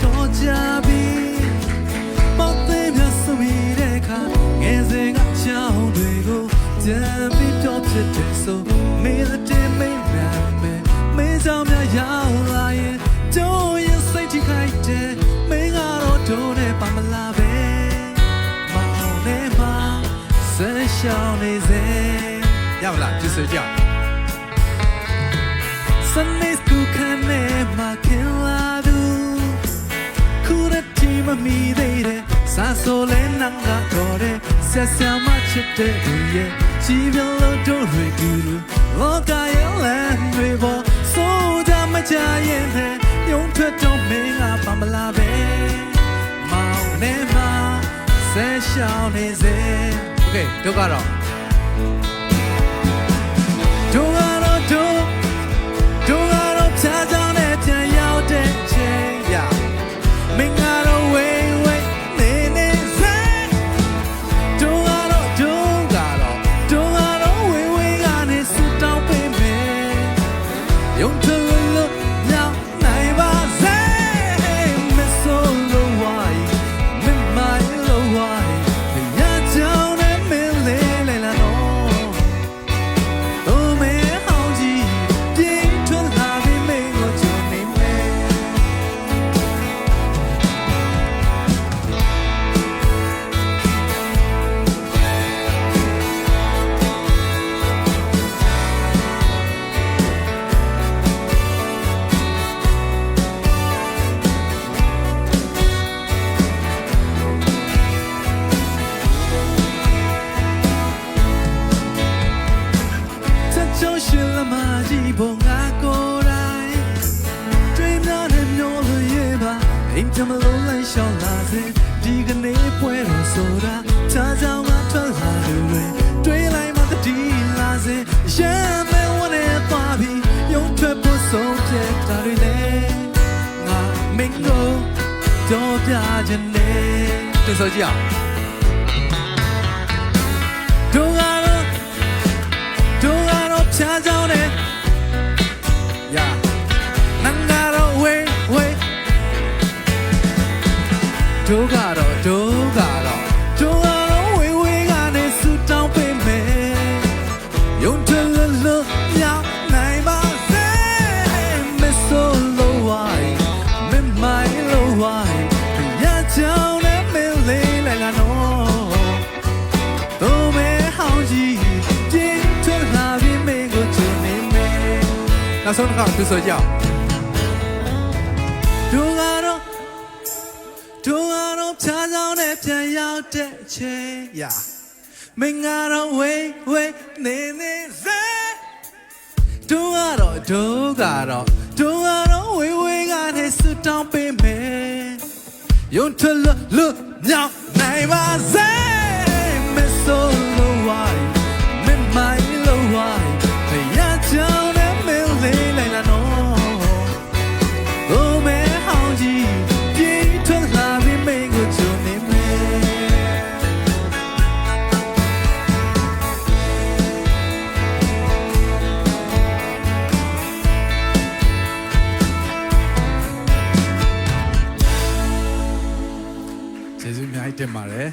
တော်ကြပြီပေါက်သိမ်းပြစမီတဲ့ခါငယ်စဉ်ကချောင်းတွေကိုကြံပြီးတော့ဖြစ်တယ်ဆိုမေးတဲ့မေးရမယ်မေးကြောင်များရောက်လာရင်ကျိုးရင်စိတ်ထိခိုက်တယ်မင်းကတော့တို့နဲ့ပါမလားပဲမောင်နဲ့မဆက်ရှောင်းနေစေရမလားဒီစကြောင်Sunday school ခန်းထဲမှာခင်လာမမီသေးတယ်စားဆိုလဲနန်းကတော့တဲ့ဆက်ဆံမချစ်တဲ့သူရဲ့ကြည်ပြလို့တို့တွေတူလို့လောကရဲ့လမ်းတွေပေါ်စိုးကြမကြရင်နဲ့ညုံထွက်တော့မင်းကပါမလားပဲမောင်နဲ့မဆက်ရှောင်းနေစေโอเคတို့ကတော့ဖြားကြောင်းနဲ့ပြန်ရောက်တဲ့ချိန်ရမင်းကတော့ဝေးဝေးနေနေစေတို့ကတော့ဝေးဝေးကနေစတောင်းပေးမယ်ယုံတယ်လို့ညောင်းနိုင်ပါစေမဆိုးလို့ဝိုင်းမမိုင်းလို့ဝိုင်းညကြောင်းနဲ့မင်းလေးလိုက်လာတော့တို့မဲဟောင်းကြီးပြင်းထွက်လာပြီးမင်းကိုချုံနေမယ်ရှင်လမကြီးဘုံငါကိုယ်တိုင်တွေ့များနဲ့မျိုးလို့ရပါအိမ်ချမလို့လိုက်ရှောင်းလာစေဒီကနေ့ပွဲတော်ဆိုတာချာချောင်းကထွက်လာတယ်တွေ့လိုက်မှတတိလာစေရှမ်းမဲဝနဲ့သွားပြီးရုံထွက်ဖို့ဆုံးဖြတ်တာတွေနဲ့ငါမင်းကိုတော့ပြခြင်းနဲ့တူဆိုကြအောင်ဖြားကြောင်းနဲ့ယာနန်းကတော့ဝေးဝေးတို့ကတော့ဝေးဝေးကနေစူတောင်းပေးမယ်ယုံတယ်လို့ညောင်းနိုင်ပါစေမဆိုးလို့ဝိုင်းမမိုင်းလို့ဝိုင်းညကြောင်းနဲ့မင်းလေးလိုက်လာတော့တို့မဲဟောင်းကြီးနောက်ဆုံးတစ်ခါသူဆိုကြတို့ကတော့ဖြားကြောင်းနဲ့ပြန်ရောက်တဲ့ချိန်ရမင်းကတော့ဝေးဝေးနေနေစေတို့ကတော့ဝေးဝေးကနေစတောင်းပေးမယ်ယုံထလို့ညောင်းနိုင်ပါစေမဆိုးလို့ဝိုင်းမမိုင်းလို့ဝိုင်းရကြောင်းလေးလိုက်လာနော်ဘုံမဲဟောင်းကြီးပြေးထွက်လာပြီးမင်းကိုချုံနေမယ်ကျေးဇူးအများကြီးတင်ပါတယ်